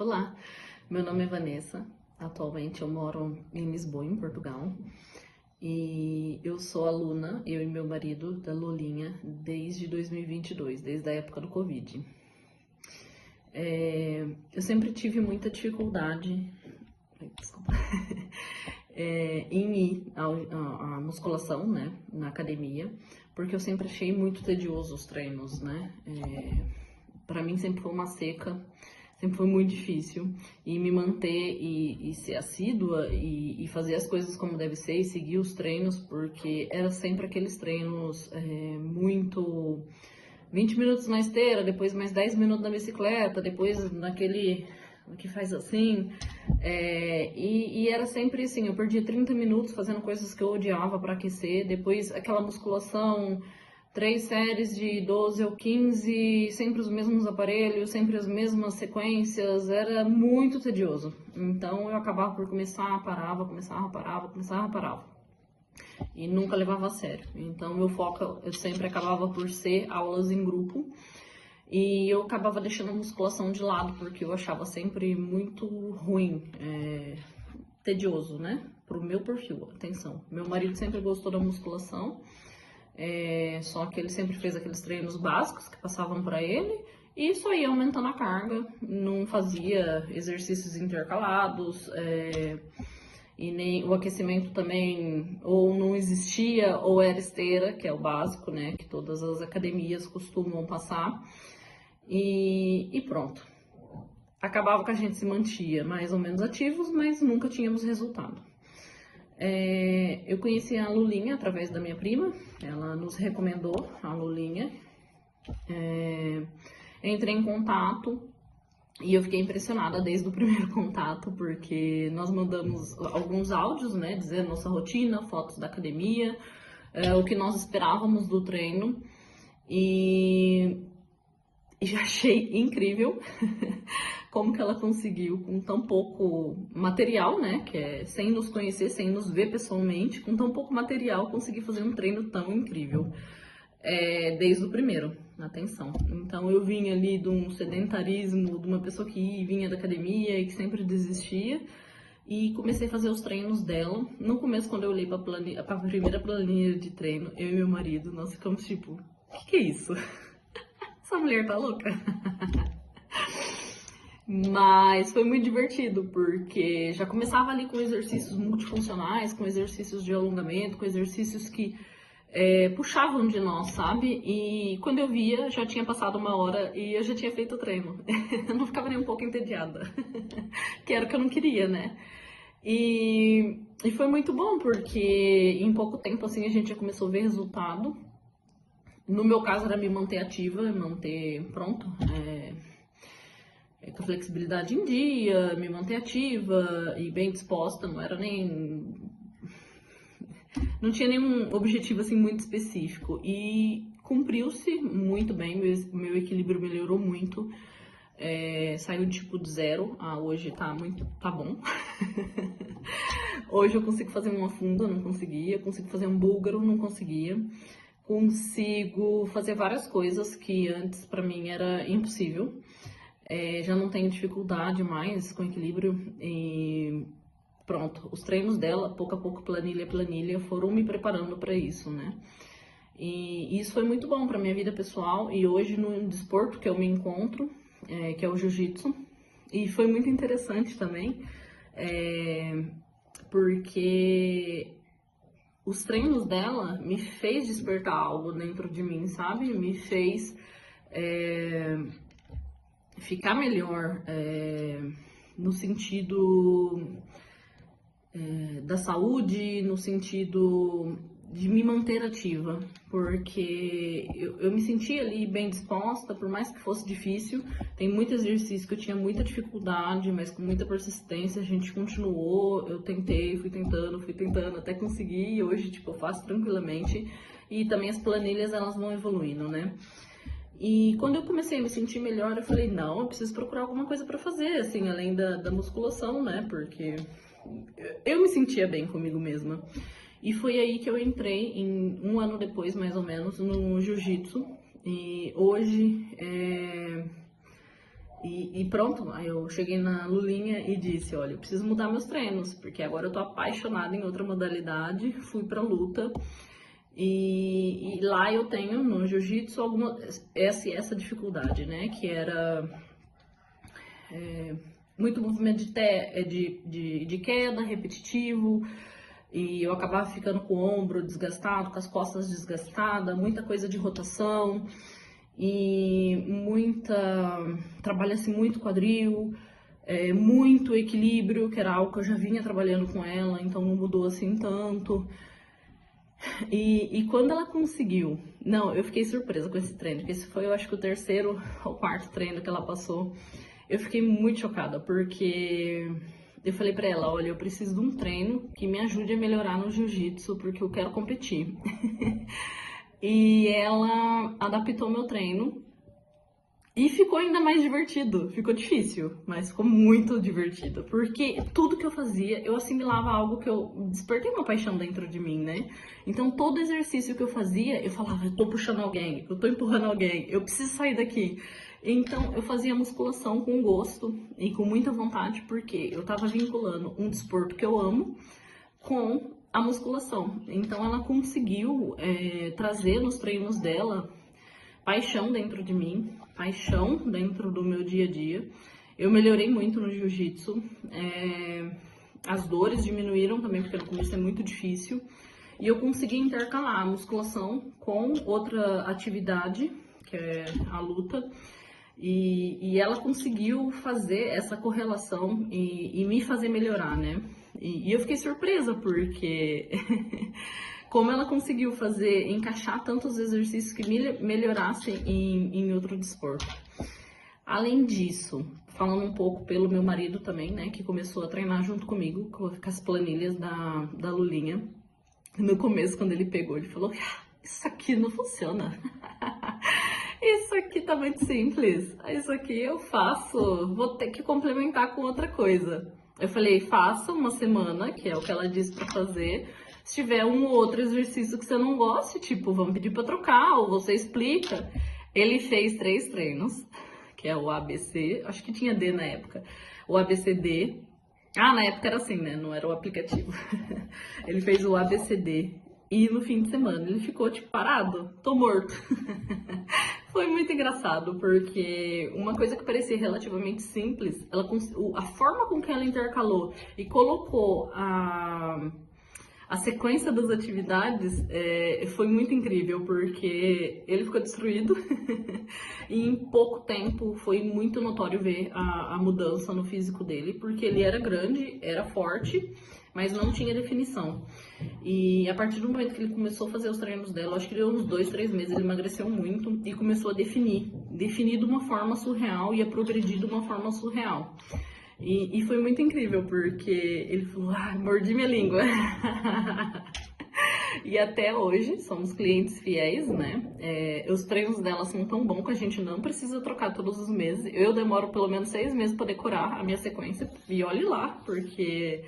Olá, meu nome é Vanessa. Atualmente eu moro em Lisboa, em Portugal. E eu sou aluna, eu e meu marido, da Lulinha desde 2022, desde a época do Covid. Eu sempre tive muita dificuldade, desculpa, em ir à musculação, né, na academia, porque eu sempre achei muito tedioso os treinos, né. Para mim sempre foi uma seca, sempre foi muito difícil. E me manter e ser assídua e fazer as coisas como deve ser e seguir os treinos, porque era sempre aqueles treinos muito 20 minutos na esteira, depois mais 10 minutos na bicicleta, depois naquele que faz assim. E era sempre assim, eu perdia 30 minutos fazendo coisas que eu odiava para aquecer, depois aquela musculação, 3 séries de 12 ou 15, sempre os mesmos aparelhos, sempre as mesmas sequências, era muito tedioso. Então eu acabava por começar, parava, começava, parava, começava, parava. E nunca levava a sério. Então meu foco eu sempre acabava por ser aulas em grupo. E eu acabava deixando a musculação de lado, porque eu achava sempre muito ruim, tedioso, né? Pro meu perfil, atenção. Meu marido sempre gostou da musculação. Só que ele sempre fez aqueles treinos básicos que passavam para ele e só ia aumentando a carga, não fazia exercícios intercalados, e nem o aquecimento também ou não existia ou era esteira, que é o básico, né, que todas as academias costumam passar, e pronto. Acabava que a gente se mantinha mais ou menos ativos, mas nunca tínhamos resultado. Eu conheci a Lulinha através da minha prima, ela nos recomendou a Lulinha. Entrei em contato e eu fiquei impressionada desde o primeiro contato, porque nós mandamos alguns áudios, né, dizendo nossa rotina, fotos da academia, o que nós esperávamos do treino, e achei incrível como que ela conseguiu, com tão pouco material, né, que é sem nos conhecer, sem nos ver pessoalmente, com tão pouco material, conseguir fazer um treino tão incrível, desde o primeiro, atenção. Então eu vinha ali de um sedentarismo, de uma pessoa que vinha da academia e que sempre desistia, e comecei a fazer os treinos dela. No começo, quando eu olhei para a primeira planilha de treino, eu e meu marido, nós ficamos tipo, o que é isso? Essa mulher tá louca? Mas foi muito divertido, porque já começava ali com exercícios multifuncionais, com exercícios de alongamento, com exercícios que puxavam de nós, sabe? E quando eu via, já tinha passado 1 hora e eu já tinha feito o treino. Eu não ficava nem um pouco entediada, que era o que eu não queria, né? E foi muito bom, porque em pouco tempo, assim, a gente já começou a ver resultado. No meu caso, era me manter ativa, manter pronto, com a flexibilidade em dia, me manter ativa e bem disposta, não tinha nenhum objetivo assim muito específico, e cumpriu-se muito bem, meu equilíbrio melhorou muito, saiu de tipo de 0 a hoje tá bom. Hoje eu consigo fazer uma funda, não conseguia, consigo fazer um búlgaro, não conseguia, consigo fazer várias coisas que antes pra mim era impossível. Já não tenho dificuldade mais com equilíbrio e pronto, os treinos dela, pouco a pouco, planilha a planilha, foram me preparando para isso, né? E isso foi muito bom para minha vida pessoal e hoje no desporto que eu me encontro, que é o jiu-jitsu, e foi muito interessante também, porque os treinos dela me fez despertar algo dentro de mim, sabe? Me fez ficar melhor no sentido da saúde, no sentido de me manter ativa, porque eu me sentia ali bem disposta, por mais que fosse difícil. Tem muito exercício que eu tinha muita dificuldade, mas com muita persistência a gente continuou, eu tentei, fui tentando até conseguir, e hoje tipo, eu faço tranquilamente, e também as planilhas elas vão evoluindo, né? E quando eu comecei a me sentir melhor, eu falei, não, eu preciso procurar alguma coisa para fazer, assim, além da musculação, né? Porque eu me sentia bem comigo mesma. E foi aí que eu entrei, em 1 ano depois, mais ou menos, no jiu-jitsu. E hoje E pronto, aí eu cheguei na Lulinha e disse, olha, eu preciso mudar meus treinos, porque agora eu tô apaixonada em outra modalidade, fui pra luta. E lá eu tenho no jiu-jitsu essa dificuldade, né? Que era muito movimento de queda, repetitivo, e eu acabava ficando com o ombro desgastado, com as costas desgastadas, muita coisa de rotação e trabalha-se muito quadril, muito equilíbrio, que era algo que eu já vinha trabalhando com ela, então não mudou assim tanto. E quando ela conseguiu, não, eu fiquei surpresa com esse treino, porque esse foi, eu acho que o terceiro ou quarto treino que ela passou. Eu fiquei muito chocada, porque eu falei pra ela, olha, eu preciso de um treino que me ajude a melhorar no jiu-jitsu, porque eu quero competir. E ela adaptou meu treino e ficou ainda mais divertido. Ficou difícil, mas ficou muito divertido. Porque tudo que eu fazia, eu assimilava algo que eu despertei uma paixão dentro de mim, né? Então, todo exercício que eu fazia, eu falava, eu tô puxando alguém, eu tô empurrando alguém, eu preciso sair daqui. Então, eu fazia musculação com gosto e com muita vontade, porque eu tava vinculando um desporto que eu amo com a musculação. Então, ela conseguiu trazer nos treinos dela paixão dentro de mim, paixão dentro do meu dia a dia. Eu melhorei muito no jiu-jitsu, as dores diminuíram também, porque no começo é muito difícil. E eu consegui intercalar a musculação com outra atividade, que é a luta. E ela conseguiu fazer essa correlação e me fazer melhorar, né? E eu fiquei surpresa, porque como ela conseguiu encaixar tantos exercícios que melhorassem em outro desporto. Além disso, falando um pouco pelo meu marido também, né, que começou a treinar junto comigo, com as planilhas da Lulinha. No começo, quando ele pegou, ele falou, isso aqui não funciona. Isso aqui tá muito simples. Isso aqui eu faço, vou ter que complementar com outra coisa. Eu falei, faça uma semana, que é o que ela disse pra fazer. Se tiver um ou outro exercício que você não goste, tipo, vamos pedir pra trocar, ou você explica. Ele fez 3 treinos, que é o ABC, acho que tinha D na época, o ABCD. Ah, na época era assim, né? Não era o aplicativo. Ele fez o ABCD e no fim de semana ele ficou, tipo, parado, tô morto. Foi muito engraçado, porque uma coisa que parecia relativamente simples, a forma com que ela intercalou e colocou a sequência das atividades foi muito incrível, porque ele ficou destruído e em pouco tempo foi muito notório ver a mudança no físico dele, porque ele era grande, era forte, mas não tinha definição. E a partir do momento que ele começou a fazer os treinos dela, acho que deu uns 2, 3 meses, ele emagreceu muito e começou a definir de uma forma surreal e a progredir de uma forma surreal. E foi muito incrível, porque ele falou, mordi minha língua. E até hoje, somos clientes fiéis, né? Os treinos dela são tão bons que a gente não precisa trocar todos os meses. Eu demoro pelo menos 6 meses para decorar a minha sequência. E olhe lá, porque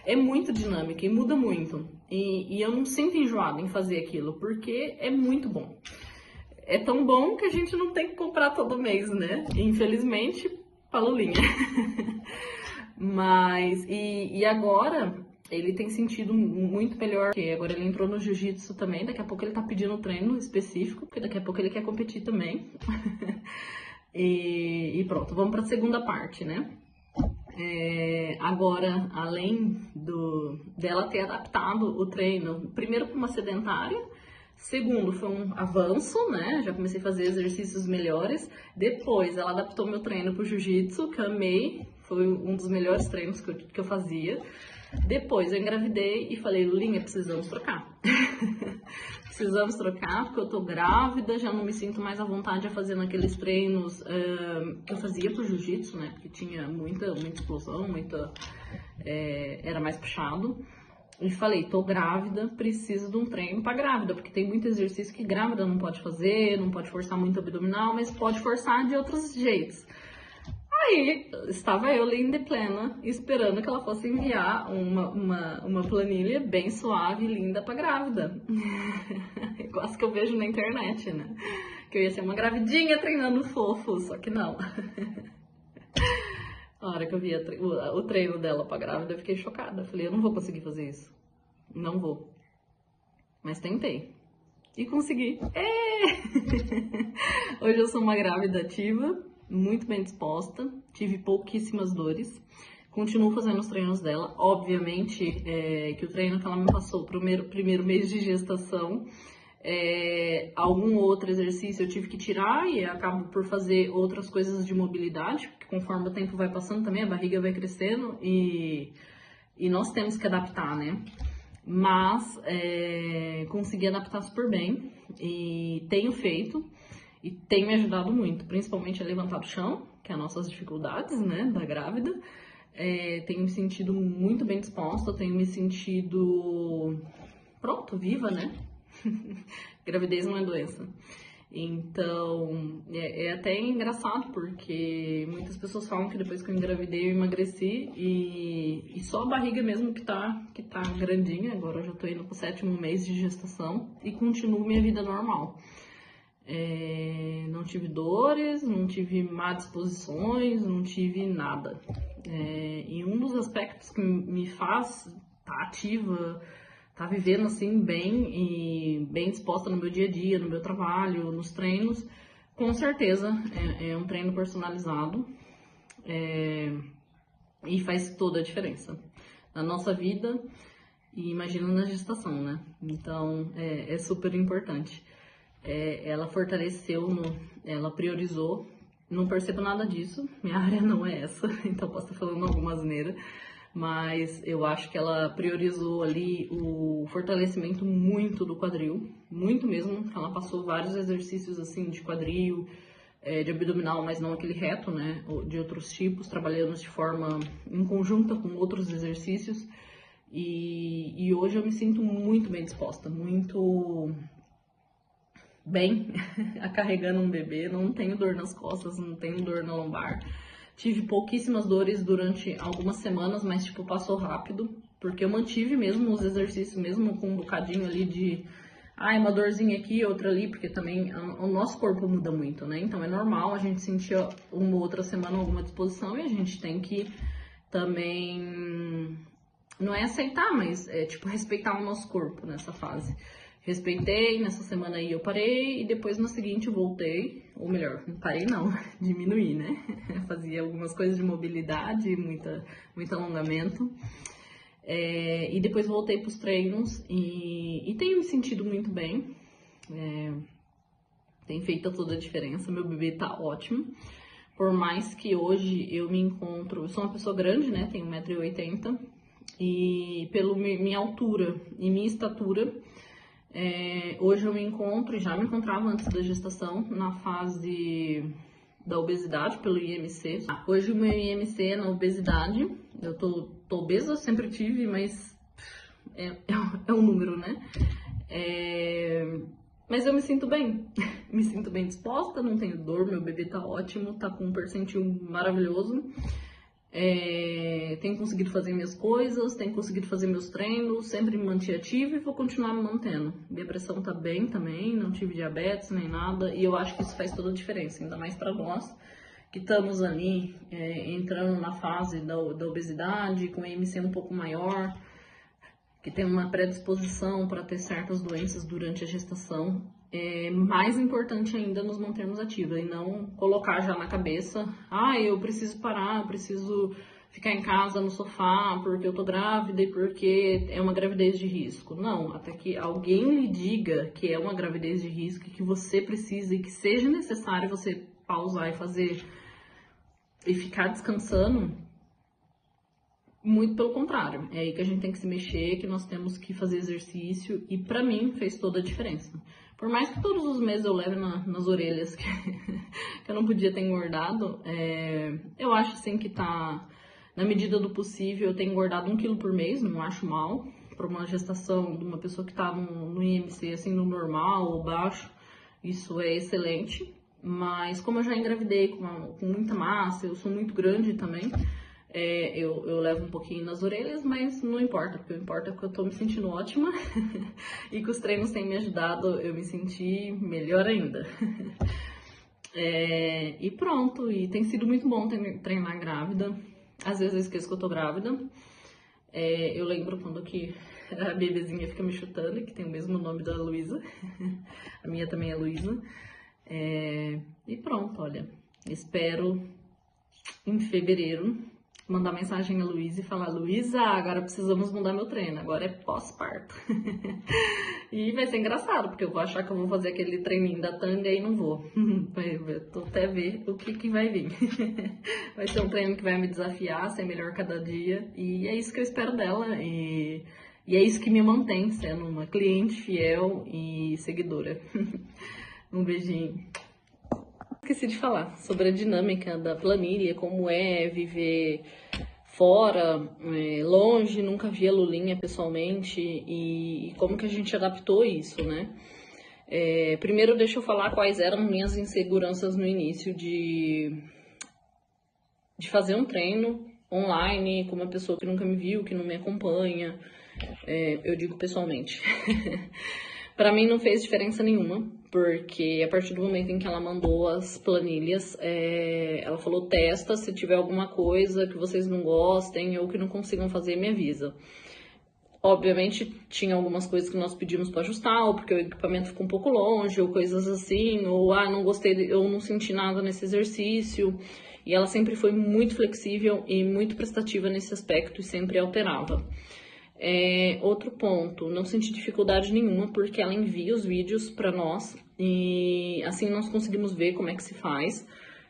é muito dinâmica e muda muito. E eu não sinto enjoada em fazer aquilo, porque é muito bom. É tão bom que a gente não tem que comprar todo mês, né? Infelizmente, Lulinha. Mas, e agora ele tem sentido muito melhor, porque agora ele entrou no jiu-jitsu também, daqui a pouco ele tá pedindo treino específico, porque daqui a pouco ele quer competir também. E pronto, vamos pra segunda parte, né? Agora, além dela ter adaptado o treino, primeiro para uma sedentária, segundo, foi um avanço, né? Já comecei a fazer exercícios melhores. Depois, ela adaptou meu treino pro jiu-jitsu, que eu amei. Foi um dos melhores treinos que eu fazia. Depois, eu engravidei e falei, Lulinha, precisamos trocar. Precisamos trocar, porque eu tô grávida, já não me sinto mais à vontade a fazer naqueles treinos que eu fazia pro jiu-jitsu, né? Porque tinha muita explosão, era mais puxado. E falei, tô grávida, preciso de um treino pra grávida, porque tem muito exercício que grávida não pode fazer, não pode forçar muito abdominal, mas pode forçar de outros jeitos. Aí, estava eu, linda e plena, esperando que ela fosse enviar uma planilha bem suave e linda pra grávida. Igual as que eu vejo na internet, né? Que eu ia ser uma gravidinha treinando fofo, só que não. Na hora que eu vi o treino dela pra grávida, eu fiquei chocada. Eu falei, eu não vou conseguir fazer isso. Não vou. Mas tentei. E consegui. Hoje eu sou uma grávida ativa, muito bem disposta, tive pouquíssimas dores. Continuo fazendo os treinos dela. Obviamente que o treino que ela me passou pro primeiro mês de gestação, algum outro exercício eu tive que tirar e acabo por fazer outras coisas de mobilidade, porque conforme o tempo vai passando também, a barriga vai crescendo e nós temos que adaptar, né? Mas consegui adaptar super bem e tenho feito e tem me ajudado muito, principalmente a levantar do chão, que é as nossas dificuldades, né, da grávida. Tenho me sentido muito bem disposta, tenho me sentido, pronto, viva, né? Gravidez não é doença. Então, é até engraçado, porque muitas pessoas falam que depois que eu engravidei eu emagreci e só a barriga mesmo que tá grandinha. Agora eu já tô indo pro 7º mês de gestação e continuo minha vida normal. Não tive dores, não tive má disposições, não tive nada. E um dos aspectos que me faz estar ativa, tá vivendo assim bem e bem disposta no meu dia a dia, no meu trabalho, nos treinos, com certeza é um treino personalizado e faz toda a diferença na nossa vida e imagina na gestação, né? Então é super importante. Ela fortaleceu, ela priorizou, não percebo nada disso, minha área não é essa, então posso estar falando alguma asneira. Mas eu acho que ela priorizou ali o fortalecimento muito do quadril, muito mesmo. Ela passou vários exercícios assim de quadril, de abdominal, mas não aquele reto, né? De outros tipos, trabalhando de forma em conjunta com outros exercícios. E hoje eu me sinto muito bem disposta, muito bem carregando um bebê. Não tenho dor nas costas, não tenho dor na lombar. Tive pouquíssimas dores durante algumas semanas, mas tipo, passou rápido, porque eu mantive mesmo os exercícios, mesmo com um bocadinho ali de, uma dorzinha aqui, outra ali, porque também o nosso corpo muda muito, né? Então é normal a gente sentir uma ou outra semana alguma disposição e a gente tem que também, não é aceitar, mas tipo, respeitar o nosso corpo nessa fase. Respeitei, nessa semana aí eu parei e depois na seguinte eu voltei, ou melhor, não parei não, diminuí, né? Fazia algumas coisas de mobilidade, muito alongamento. E depois voltei para os treinos e tenho me sentido muito bem. Tem feito toda a diferença, meu bebê tá ótimo. Por mais que hoje eu sou uma pessoa grande, né? Tenho 1,80 m e pela minha altura e minha estatura, hoje eu me encontro, e já me encontrava antes da gestação, na fase da obesidade pelo IMC. Hoje o meu IMC é na obesidade, eu tô obesa, eu sempre tive, mas é um número, né? Mas eu me sinto bem, me sinto bem disposta, não tenho dor, meu bebê tá ótimo, tá com um percentil maravilhoso. Tenho conseguido fazer minhas coisas, tenho conseguido fazer meus treinos, sempre me mantive ativa e vou continuar me mantendo. Minha pressão tá bem também, não tive diabetes nem nada, e eu acho que isso faz toda a diferença, ainda mais para nós que estamos ali entrando na fase da obesidade, com IMC um pouco maior, que tem uma predisposição para ter certas doenças durante a gestação. É mais importante ainda nos mantermos ativas e não colocar já na cabeça, eu preciso parar, eu preciso ficar em casa no sofá porque eu tô grávida e porque é uma gravidez de risco. Não, até que alguém lhe diga que é uma gravidez de risco e que você precisa e que seja necessário você pausar e fazer e ficar descansando. Muito pelo contrário, é aí que a gente tem que se mexer, que nós temos que fazer exercício e pra mim fez toda a diferença. Por mais que todos os meses eu leve nas orelhas que eu não podia ter engordado, eu acho assim que tá, na medida do possível, eu tenho engordado 1 quilo por mês, não acho mal, para uma gestação de uma pessoa que tá no IMC, assim, no normal ou baixo, isso é excelente. Mas como eu já engravidei com muita massa, eu sou muito grande também, eu levo um pouquinho nas orelhas, mas não importa, porque o que importa é que eu tô me sentindo ótima e que os treinos têm me ajudado eu me sentir melhor ainda. E pronto, e tem sido muito bom treinar grávida. Às vezes eu esqueço que eu tô grávida. Eu lembro quando que a bebezinha fica me chutando, que tem o mesmo nome da Luísa. A minha também é Luísa. E pronto, olha. Espero em fevereiro mandar mensagem a Luísa e falar: Luísa, agora precisamos mudar meu treino, agora é pós-parto. E vai ser engraçado, porque eu vou achar que eu vou fazer aquele treininho da tanga e não vou. Tô até ver o que vai vir. Vai ser um treino que vai me desafiar, ser melhor cada dia. E é isso que eu espero dela. E é isso que me mantém sendo uma cliente fiel e seguidora. Um beijinho. Esqueci de falar sobre a dinâmica da planilha, como é viver fora, longe, nunca vi a Lulinha pessoalmente e como que a gente adaptou isso, né? Primeiro deixa eu falar quais eram minhas inseguranças no início de fazer um treino online com uma pessoa que nunca me viu, que não me acompanha, eu digo pessoalmente. Pra mim não fez diferença nenhuma, porque a partir do momento em que ela mandou as planilhas, ela falou: testa, se tiver alguma coisa que vocês não gostem ou que não consigam fazer, me avisa. Obviamente tinha algumas coisas que nós pedimos para ajustar, ou porque o equipamento ficou um pouco longe, ou coisas assim, ou não gostei, eu não senti nada nesse exercício. E ela sempre foi muito flexível e muito prestativa nesse aspecto e sempre alterava. Outro ponto, não senti dificuldade nenhuma porque ela envia os vídeos para nós e assim nós conseguimos ver como é que se faz.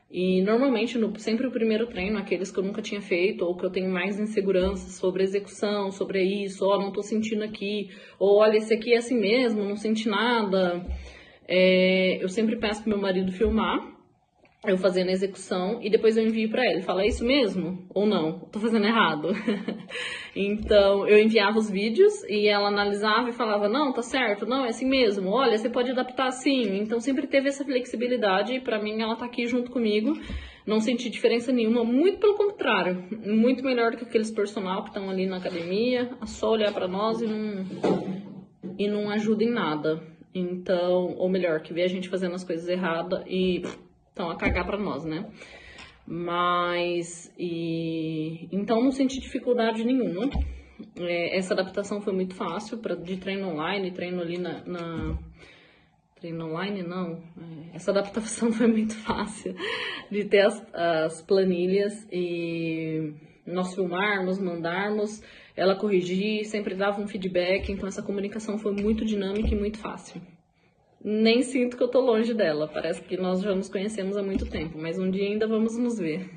E normalmente, sempre o primeiro treino, aqueles que eu nunca tinha feito ou que eu tenho mais insegurança sobre a execução, sobre isso, não tô sentindo aqui, ou olha, esse aqui é assim mesmo, não senti nada. Eu sempre peço pro meu marido filmar eu fazendo a execução e depois eu envio pra ele. Fala: é isso mesmo? Ou não? Tô fazendo errado? Então, eu enviava os vídeos e ela analisava e falava: não, tá certo, não, é assim mesmo. Olha, você pode adaptar assim. Então, sempre teve essa flexibilidade e pra mim ela tá aqui junto comigo. Não senti diferença nenhuma, muito pelo contrário. Muito melhor do que aqueles personal que estão ali na academia. É só olhar pra nós e não ajuda em nada. Então, ou melhor, que vê a gente fazendo as coisas erradas e estão a cagar pra nós, né? Então não senti dificuldade nenhuma. Essa adaptação foi muito fácil de treino online, treino ali treino online não. Essa adaptação foi muito fácil de ter as planilhas e nós filmarmos, mandarmos, ela corrigir, sempre dava um feedback, então essa comunicação foi muito dinâmica e muito fácil. Nem sinto que eu tô longe dela, parece que nós já nos conhecemos há muito tempo, mas um dia ainda vamos nos ver.